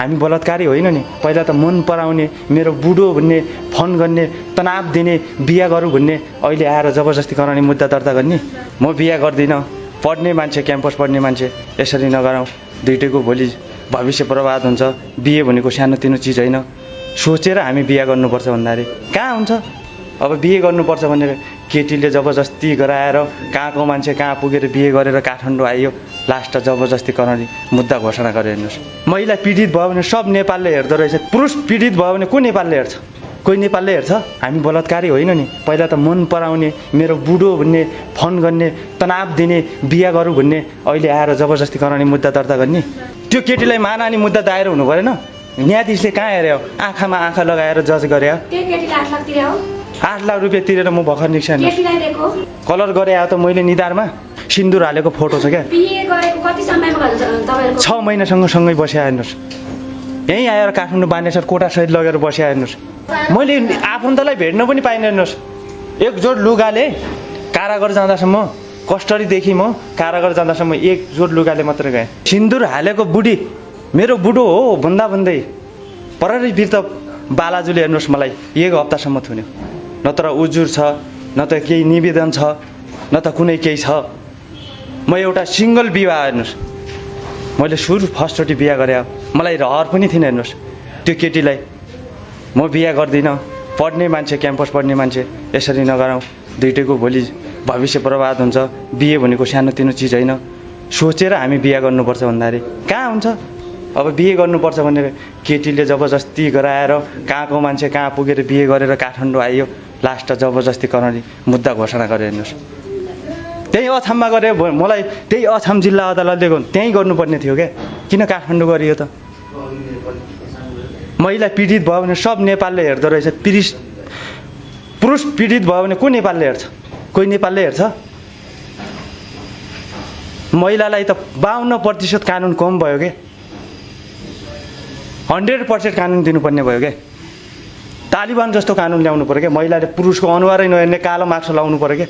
हामी बलात्कारी होइन नि। पहिला त मन पराउने, मेरो बुढो भन्ने, फोन गर्ने, तनाव दिने, बिहा गरौँ भन्ने, अहिले आएर जबरजस्ती गराउने, मुद्दा दर्ता गर्ने। म बिहा गर्दिनँ। पढ्ने मान्छे, क्याम्पस पढ्ने मान्छे, यसरी नगराउँ। दुइटैको भोलि भविष्य बर्बाद हुन्छ। बिहे भनेको सानोतिनो चिज होइन। सोचेर हामी बिहा गर्नुपर्छ भन्दाखेरि कहाँ हुन्छ। अब बिहे गर्नुपर्छ भनेर केटीले जबरजस्ती गराएर कहाँको मान्छे कहाँ पुगेर बिहे गरेर काठमाडौँ आइयो। लास्ट जबरजस्ती गराउने मुद्दा घोषणा गरेर हेर्नुहोस्। महिला पीडित भयो भने सब नेपालले हेर्दो रहेछ। पुरुष पीडित भयो भने को नेपालले हेर्छ? कोही नेपालले हेर्छ? हामी बलात्कारी होइन नि। पहिला त मन पराउने, मेरो बुढो भन्ने, फोन गर्ने, तनाव दिने, बिहा गरौँ भन्ने, अहिले आएर जबरजस्ती गराउने, मुद्दा दर्ता गर्ने। त्यो केटीलाई मानहानि मुद्दा दायर हुनु परेन? न्यायाधीशले कहाँ हेऱ्यो? आँखामा आँखा लगाएर जज गर्यो। 8 लाख रुपियाँ तिरेर म भर्खर निस्केँ। कलर गरे आयो त मैले निधारमा सिन्दुर हालेको फोटो छ क्या। 6 महिनासँग सँगै बस्या हेर्नुहोस्। यहीँ आएर काठमाडौँ बानेश्वर कोटासहित लगेर बस्या हेर्नुहोस्। मैले आफन्तलाई भेट्न पनि पाइनँ हेर्नुहोस्। एक जोड लुगाले कारागार जाँदासम्म, कस्टडीदेखि म कारागार जाँदासम्म एक जोड लुगाले मात्रै गएँ। सिन्दुर हालेको बुढी मेरो बुढो हो भन्दा भन्दै पररी बिर्त बालाजुले हेर्नुहोस् मलाई 1 हप्तासम्म थुन्यो। न त उजुर छ, न त केही निवेदन छ, न त कुनै केही छ। म एउटा सिङ्गल विवाह हेर्नुहोस्। मैले फर्स्टचोटि बिहा गरेँ। मलाई रहर पनि थिएन हेर्नुहोस्। त्यो केटीलाई म बिहा गर्दिनँ। पढ्ने मान्छे, क्याम्पस पढ्ने मान्छे, यसरी नगराउँ। दुइटैको भोलि भविष्य बर्बाद हुन्छ। बिहे भनेको सानोतिनो चिज होइन। सोचेर हामी बिहा गर्नुपर्छ भन्दाखेरि कहाँ हुन्छ। अब बिहे गर्नुपर्छ भनेर केटीले जबरजस्ती गराएर कहाँको मान्छे कहाँ पुगेर बिहे गरेर काठमाडौँ आइयो। लास्ट जबरजस्ती गराउने मुद्दा घोषणा गरेर हेर्नुहोस्। त्यही अछाममा गरे मलाई त्यही अछाम जिल्ला अदालतले त्यहीँ गर्नुपर्ने थियो क्या। किन काठमाडौँ गरियो त? महिला पीडित भयो भने सब नेपालले हेर्दो रहेछ। पुरुष पीडित भयो भने को नेपालले हेर्छ? कोही नेपालले हेर्छ? महिलालाई त 52% कानुन कम भयो क्या। 100% कानुन दिनुपर्ने भयो क्या। तालिबान जस्तो कानुन ल्याउनु पऱ्यो क्या। महिलाले पुरुषको अनुहारै नहेर्ने कालो मार्क्स लाउनु पऱ्यो क्या।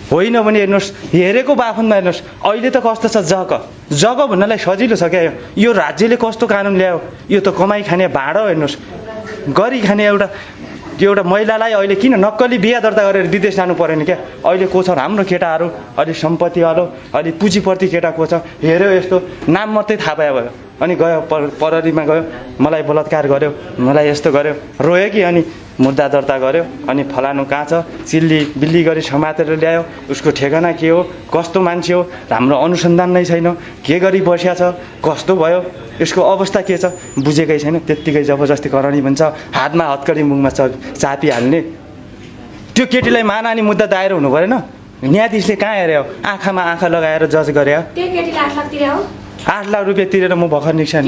होइन भने हेर्नुहोस्, हेरेको बाफनमा हेर्नुहोस्। अहिले त कस्तो छ जग भन्नलाई सजिलो छ क्या। यो राज्यले कस्तो कानुन ल्यायो। यो त कमाइ खाने भाँडो हेर्नुहोस्। गरी खाने एउटा महिलालाई अहिले किन नक्कली बिहा दर्ता गरेर विदेश जानु परेन क्या। अहिले को छ राम्रो केटाहरू, अलि सम्पत्तिवालो, अलि पुँजीपट्टि केटा को छ हेऱ्यो, यस्तो नाम मात्रै थाहा पायो भयो। अनि गयो पररीमा गयो, मलाई बलात्कार गर्यो, मलाई यस्तो गर्यो, रोयो कि अनि मुद्दा दर्ता गर्यो। अनि फलानु कहाँ छ, चिल्ली बिल्ली गरी समातेर ल्यायो। उसको ठेगाना के हो, कस्तो मान्छे हो, हाम्रो अनुसन्धान नै छैन। के गरी बस्या छ, कस्तो भयो, यसको अवस्था के छ बुझेकै छैन। त्यत्तिकै जबरजस्ती गराउने भन्छ। हातमा हत्कडी मुखमा चापिहाल्ने। त्यो केटीलाई मानहानि मुद्दा दायर हुनु परेन? न्यायाधीशले कहाँ हेऱ्यो? आँखामा आँखा लगाएर जज गर्यो। 8 लाख रुपियाँ तिरेर म भर्खर निस्केँ।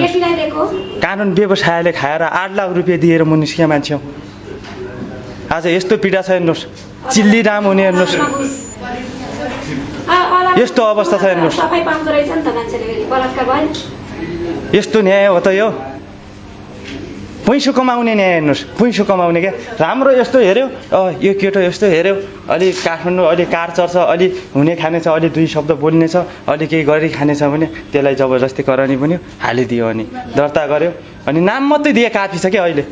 कानुन व्यवसायले खाएर 8 लाख रुपियाँ दिएर म निस्किया मान्छे हो। आज यस्तो पीडा छ हेर्नुहोस्। चिल्ली राम हुने हेर्नुहोस्। यस्तो अवस्था छ हेर्नुहोस्। यस्तो न्याय हो त यो? पैसो कमाउने न्याय हेर्नुहोस्। पैसो कमाउने क्या। राम्रो यस्तो हेऱ्यो, यो केटो यस्तो हेऱ्यो, अलि काठमाडौँ अलि कार चढ्छ, अलि हुने खाने छ, अलि 2 शब्द बोल्ने छ, अलि केही गरी खाने छ भने त्यसलाई जबरजस्ती गराउने भन्यो, हालिदियो। अनि दर्ता गर्यो। अनि नाम मात्रै दिए काफी छ क्या। अहिले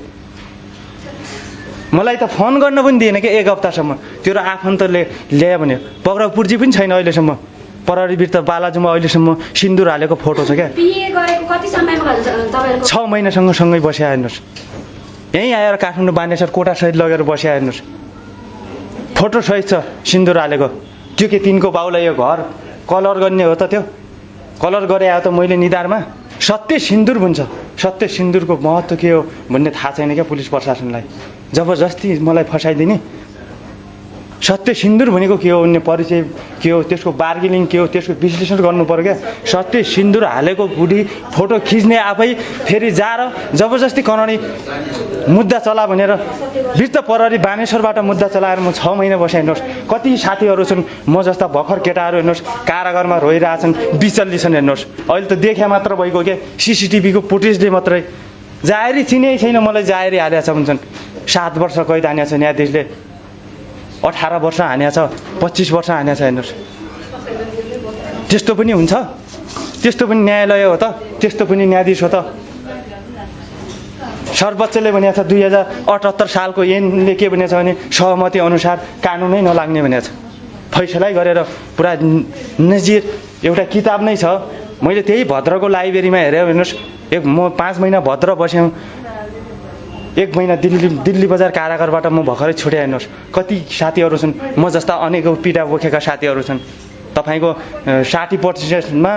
मलाई त फोन गर्न पनि दिएन क्या 1 हप्तासम्म। त्यो आफन्तले ल्यायो भने पक्राउ पुर्जी पनि छैन अहिलेसम्म। पररी बिर्त बालाजुमा अहिलेसम्म सिन्दुर हालेको फोटो छ क्या। 6 महिनासँग सँगै बस्या हेर्नुहोस्। यहीँ आएर काठमाडौँ बानेश्वर कोटासहित लगेर बस्या हेर्नुहोस्। फोटो सहित छ सिन्दुर हालेको। त्यो के तिनको बाउलाई यो घर कलर गर्ने हो त? त्यो कलर गरे आयो त मैले निधारमा। सत्य सिन्दुर भन्छ। सत्य सिन्दुरको महत्त्व के हो भन्ने थाहा छैन क्या पुलिस प्रशासनलाई। जबरजस्ती मलाई फसाइदिने। सत्य सिन्दुर भनेको के हो भन्ने परिचय के हो, त्यसको बार्गेनिङ के हो, त्यसको विश्लेषण गर्नु पर्यो क्या। सत्य सिन्दुर हालेको बुढी फोटो खिच्ने आफै फेरि जाएर जबरजस्ती कराउने मुद्दा चला भनेर बिर्त पररी बानेश्वरबाट मुद्दा चलाएर म 6 महिना बसेँ हेर्नुहोस्। कति साथीहरू छन् म जस्ता भर्खर केटाहरू हेर्नुहोस् कारागारमा रोइरहेछन्, बिचल्ली छन् हेर्नुहोस्। अहिले त देखा मात्र भइगयो क्या। CCTVको फुटेजले मात्रै। जाहेरी चिनै छैन मलाई, जाहेरी हालेको छ भन्छन्। 7 वर्ष कैद हानेको छ न्यायाधीशले। 18 वर्ष हानेको छ, 25 वर्ष हानेको छ हेर्नुहोस्। त्यस्तो पनि हुन्छ? त्यस्तो पनि न्यायालय हो त, त्यस्तो पनि न्यायाधीश हो त। सर्वोच्चले भनेको छ 2078 सालको ऐनले के भनेको छ भने सहमति अनुसार कानुनै नलाग्ने भनेको छ। फैसलै गरेर पुरा नजिर एउटा किताब नै छ। मैले त्यही भद्रको लाइब्रेरीमा हेरेँ हेर्नुहोस्, म 5 महिना भद्र बस्यौँ, 1 महिना दिल्ली बजार कारागारबाट म भर्खरै छुटेँ। हेर्नुहोस् कति साथीहरू छन्, म जस्ता अनेकौँ पीडा बोकेका साथीहरू छन्। तपाईँको 60%मा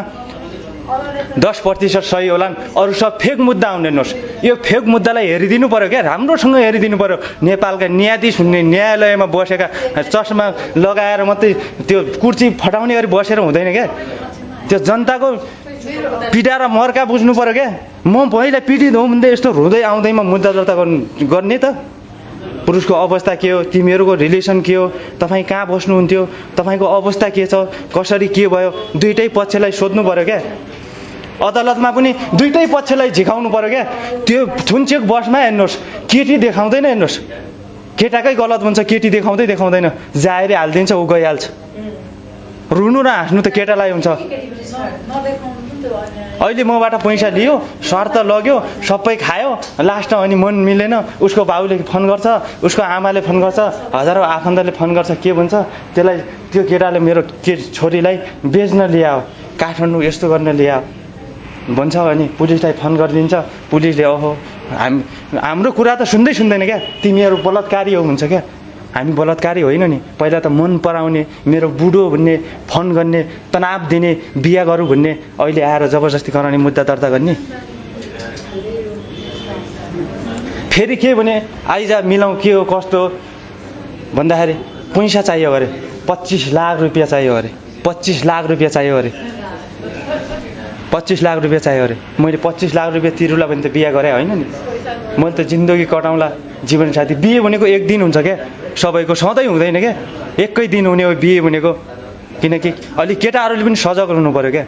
10% सही होलान्, अरू सब फेक मुद्दा हुन्। हेर्नुहोस् यो फेक मुद्दालाई हेरिदिनु पऱ्यो क्या, राम्रोसँग हेरिदिनु पऱ्यो। नेपालका न्यायाधीश हुने न्यायालयमा बसेका चस्मा लगाएर मात्रै त्यो कुर्सी फटाउने गरी बसेर हुँदैन क्या। त्यो जनताको पीडा र मर्का बुझ्नु पऱ्यो क्या। म पहिला पीडित हुँ भन्दै यस्तो हुँदै आउँदैमा मुद्दा दर्ता गर्ने त। पुरुषको अवस्था के हो, तिमीहरूको रिलेसन के हो, तपाईँ कहाँ बस्नुहुन्थ्यो, तपाईँको अवस्था के छ, कसरी के भयो, दुइटै पक्षलाई सोध्नु पऱ्यो क्या। अदालतमा पनि दुइटै पक्षलाई झिकाउनु पऱ्यो क्या। त्यो छुनचेक बसमा हेर्नुहोस् केटी देखाउँदैन, हेर्नुहोस् केटाकै गलत हुन्छ, केटी देखाउँदैन, जाहेरी हालिदिन्छ, ऊ गइहाल्छ। रुनु र हाँस्नु त केटालाई हुन्छ। अहिले मबाट पैसा लियो, शर्त लग्यो, सबै खायो, लास्टमा अनि मन मिलेन, उसको बाबुले फोन गर्छ, उसको आमाले फोन गर्छ, हजारौँ आफन्तले फोन गर्छ, के भन्छ त्यसलाई, त्यो केटाले मेरो छोरीलाई बेच्न ल्यायो, काठमाडौँ यस्तो गर्न ल्यायो भन्छ। अनि पुलिसलाई फोन गरिदिन्छ, पुलिसले ओहो हाम्रो कुरा त सुन्दैन क्या, तिमीहरू बलात्कारी हो भन्छ क्या। हामी बलात्कारी होइन नि, पहिला त मन पराउने, मेरो बुढो भन्ने, फोन गर्ने, तनाव दिने, बिहा गरौँ भन्ने, अहिले आएर जबरजस्ती गराउने, मुद्दा दर्ता गर्ने। फेरि के भने आइज मिलाउँ, के हो कस्तो भन्दाखेरि पैसा चाहियो अरे, 25 लाख रुपियाँ चाहियो अरे, 25 लाख रुपियाँ चाहियो अरे, 25 लाख रुपियाँ चाहियो अरे। मैले 25 लाख रुपियाँ तिरुला भने त बिहा गरेँ होइन नि, मैले त जिन्दगी कटाउँला जीवनसाथी। बिहे भनेको एक दिन हुन्छ क्या, सबैको सधैँ हुँदैन क्या, एकै दिन हुने हो बिहे भनेको। किनकि अलि केटाहरूले पनि सजग हुनु पऱ्यो क्या।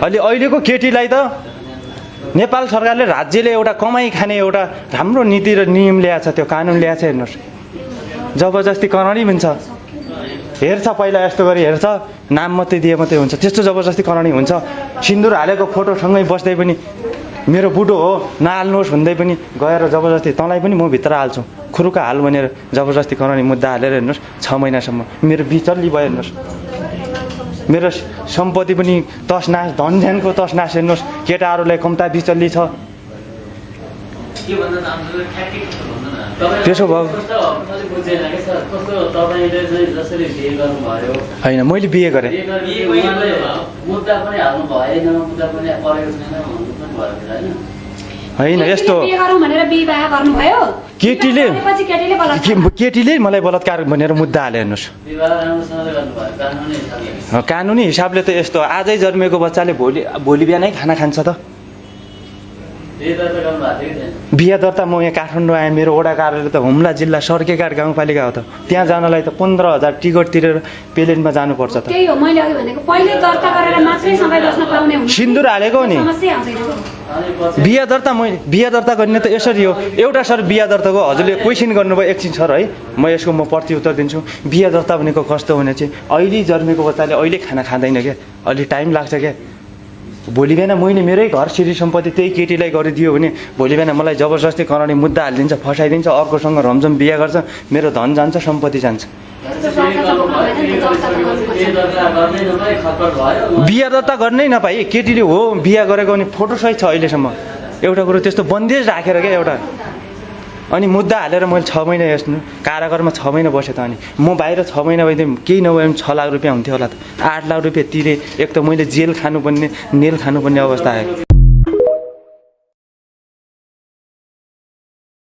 अहिलेको केटीलाई त नेपाल सरकारले, राज्यले एउटा कमाइ खाने एउटा राम्रो नीति र नियम ल्याएको छ, त्यो कानुन ल्याएको छ। हेर्नुहोस् जबरजस्ती करानी भन्छ, हेर्छ पहिला यस्तो गरी हेर्छ, नाम मात्रै दिए मात्रै हुन्छ, त्यस्तो जबरजस्ती करानी हुन्छ। सिन्दुर हालेको फोटोसँगै बस्दै पनि मेरो बुढो हो नहाल्नुहोस् भन्दै पनि गएर जबरजस्ती तँलाई पनि म भित्र हाल्छु, खुरुका हाल भनेर जबरजस्ती करानी मुद्दा हालेर हेर्नुहोस् 6 महिनासम्म मेरो बिचल्ली भयो। हेर्नुहोस् मेरो सम्पत्ति पनि तसनास, धन ध्यानको तसनास। हेर्नुहोस् केटाहरूलाई कम्ता बिचल्ली छ। त्यसो भयो होइन, मैले बिहे गरेँ। होइन यस्तो केटीले मलाई बलात्कार भनेर मुद्दा हाले। हेर्नुहोस् कानुनी हिसाबले त यस्तो, आजै जन्मेको बच्चाले भोलि बिहानै खाना खान्छ त। बिहा दर्ता म यहाँ काठमाडौँ आएँ, मेरो वडा कार्यालय त हुम्ला जिल्ला सर्केघाट गाउँपालिका हो त, त्यहाँ जानलाई त 15,000 टिकट तिरेर प्लेनमा जानुपर्छ त। सिन्दुर हालेको नि बिहा दर्ता गर्ने त यसरी हो। एउटा सर बिहा दर्ताको हजुरले क्वेसन गर्नुभयो, एकछिन सर है म यसको प्रति उत्तर दिन्छु। बिहा दर्ता भनेको कस्तो भने चाहिँ अहिले जन्मेको बच्चाले अहिले खाना खाँदैन क्या, अलि टाइम लाग्छ क्या। भोलि बिहान मैले मेरै घर श्री सम्पत्ति त्यही केटीलाई गरिदियो भने भोलि बिहान मलाई जबरजस्ती कराउने मुद्दा हालिदिन्छ, फसाइदिन्छ, अर्कोसँग रमझम बिहा गर्छ, मेरो धन जान्छ, सम्पत्ति जान्छ। बिहा दर्ता गर्नै नपाए केटीले हो बिहा गरेको अनि फोटो सहित छ अहिलेसम्म। एउटा कुरो त्यस्तो बन्देज राखेर क्या एउटा, अनि मुद्दा हालेर मैले 6 महिना हेर्नु कारागारमा 6 महिना बसेँ त। अनि म बाहिर 6 महिना भइदिएँ, केही नभए पनि 6 लाख रुपियाँ हुन्थ्यो होला त। 8 लाख रुपियाँ तिरेँ, एक त मैले जेल खानुपर्ने, नेल खानुपर्ने अवस्था आयो।